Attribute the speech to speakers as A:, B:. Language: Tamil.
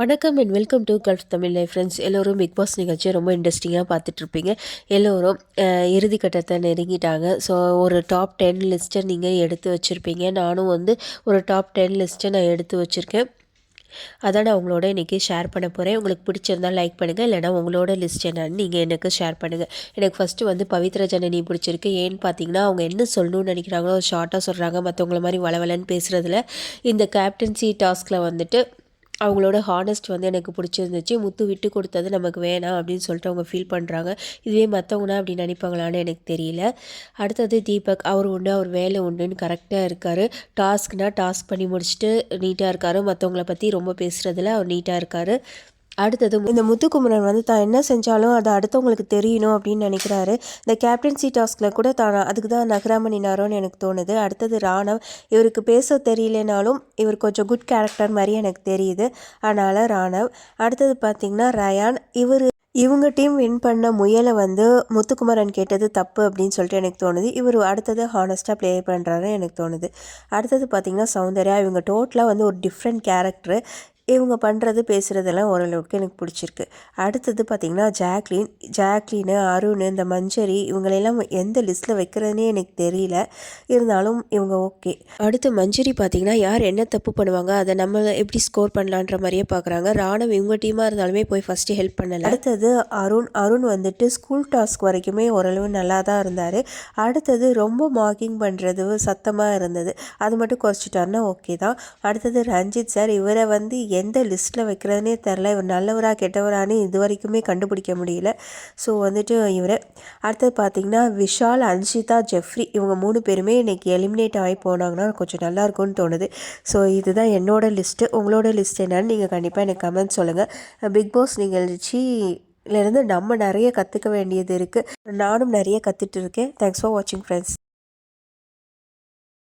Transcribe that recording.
A: வணக்கம் and welcome to gulf Tamil life friends. எல்லோரும் பிக் பாஸ் நிகழ்ச்சியை ரொம்ப இன்ட்ரெஸ்டிங்காக பார்த்துட்ருப்பீங்க. எல்லோரும் இறுதிக்கட்டத்தை நெருங்கிட்டாங்க. ஸோ ஒரு டாப் 10 லிஸ்ட்டை நீங்கள் எடுத்து வச்சுருப்பீங்க. நானும் ஒரு டாப் 10 லிஸ்ட்டை நான் எடுத்து வச்சுருக்கேன். அதான் நான் உங்களோட இன்றைக்கி ஷேர் பண்ண போகிறேன். உங்களுக்கு பிடிச்சிருந்தால் லைக் பண்ணுங்கள், இல்லைனா உங்களோட லிஸ்ட் என்னன்னு நீங்கள் எனக்கு ஷேர் பண்ணுங்கள். எனக்கு ஃபஸ்ட்டு பவித்ரா ஜனனி பிடிச்சிருக்கு. ஏன்னு பார்த்தீங்கன்னா, அவங்க என்ன சொல்லணும்னு நினைக்கிறாங்களோ ஷார்ட்டாக சொல்கிறாங்க. மற்றவங்கள மாதிரி வளவலன்னு பேசுகிறதுல இந்த கேப்டன்சி டாஸ்கில் அவங்களோட ஹானஸ்ட் எனக்கு பிடிச்சிருந்துச்சு. முத்து விட்டு கொடுத்தது நமக்கு வேணாம் அப்படின்னு சொல்லிட்டு அவங்க ஃபீல் பண்ணுறாங்க. இதுவே மற்றவங்கன்னா அப்படி நினைப்பாங்களான்னு எனக்கு தெரியல. அடுத்தது தீபக், அவர் உண்டு அவர் வேலை உண்டுன்னு கரெக்டாக இருக்கார். டாஸ்க் பண்ணி முடிச்சுட்டு நீட்டாக இருக்கார். மற்றவங்கள பற்றி ரொம்ப பேசுகிறதுல அவர் நீட்டாக இருக்கார். அடுத்தது இந்த முத்துக்குமரன் தான் என்ன செஞ்சாலும் அது அடுத்தவங்களுக்கு தெரியணும் அப்படின்னு நினைக்கிறாரு. இந்த கேப்டன்சி டாஸ்கில் கூட அதுக்கு தான் நகராமணினாரோன்னு எனக்கு தோணுது. அடுத்தது ராணவ், இவருக்கு பேச தெரியலனாலும் இவர் கொஞ்சம் குட் கேரக்டர் மாதிரி எனக்கு தெரியுது, அதனால் ராணவ். அடுத்தது பார்த்திங்கன்னா ரயான், இவங்க டீம் வின் பண்ண முயலை முத்துக்குமரன் கேட்டது தப்பு அப்படின்னு சொல்லிட்டு எனக்கு தோணுது. இவர் அடுத்தது ஹானஸ்ட்டாக ப்ளே பண்ணுறாரு எனக்கு தோணுது. அடுத்தது பார்த்திங்கன்னா சௌந்தர்யா, இவங்க டோட்டலாக ஒரு டிஃப்ரெண்ட் கேரக்டரு. இவங்க பண்ணுறது பேசுகிறதெல்லாம் ஓரளவுக்கு எனக்கு பிடிச்சிருக்கு. அடுத்தது பார்த்திங்கன்னா ஜாக்லின், அருண், இந்த மஞ்சரி, இவங்களெல்லாம் எந்த லிஸ்ட்டில் வைக்கிறதுனே எனக்கு தெரியல. இருந்தாலும் இவங்க ஓகே. அடுத்து மஞ்சரி பார்த்திங்கன்னா, யார் என்ன தப்பு பண்ணுவாங்க, அதை நம்ம எப்படி ஸ்கோர் பண்ணலான்ற மாதிரியே பார்க்குறாங்க. ராணவ் இவங்க டீமாக இருந்தாலுமே போய் ஃபஸ்ட்டு ஹெல்ப் பண்ணலை. அடுத்தது அருண் ஸ்கூல் டாஸ்க் வரைக்குமே ஓரளவு நல்லா தான் இருந்தார். அடுத்தது ரொம்ப மார்க்கிங் பண்ணுறது சத்தமாக இருந்தது, அது மட்டும் குறைச்சிட்டாருன்னா ஓகே தான். அடுத்தது ரஞ்சித் சார், இவரை எந்த லிஸ்ட்டில் வைக்கிறதுனே தெரில. இவர் நல்லவரா கெட்டவரானு இது வரைக்குமே கண்டுபிடிக்க முடியல. ஸோ இவர். அடுத்தது பார்த்திங்கன்னா விஷால், அன்ஷிதா, ஜெஃப்ரி, இவங்க 3 பேருமே இன்றைக்கி எலிமினேட் ஆகி போனாங்கன்னா கொஞ்சம் நல்லாயிருக்கும்னு தோணுது. ஸோ இதுதான் என்னோடய லிஸ்ட்டு. உங்களோட லிஸ்ட் என்னன்னு நீங்கள் கண்டிப்பாக எனக்கு கமெண்ட் சொல்லுங்கள். பிக் பாஸ் நிகழ்ச்சியிலேருந்து நம்ம நிறைய கற்றுக்க வேண்டியது இருக்குது. நானும் நிறைய கற்றுட்டு இருக்கேன். தேங்க்ஸ் ஃபார் வாட்சிங் ஃப்ரெண்ட்ஸ்.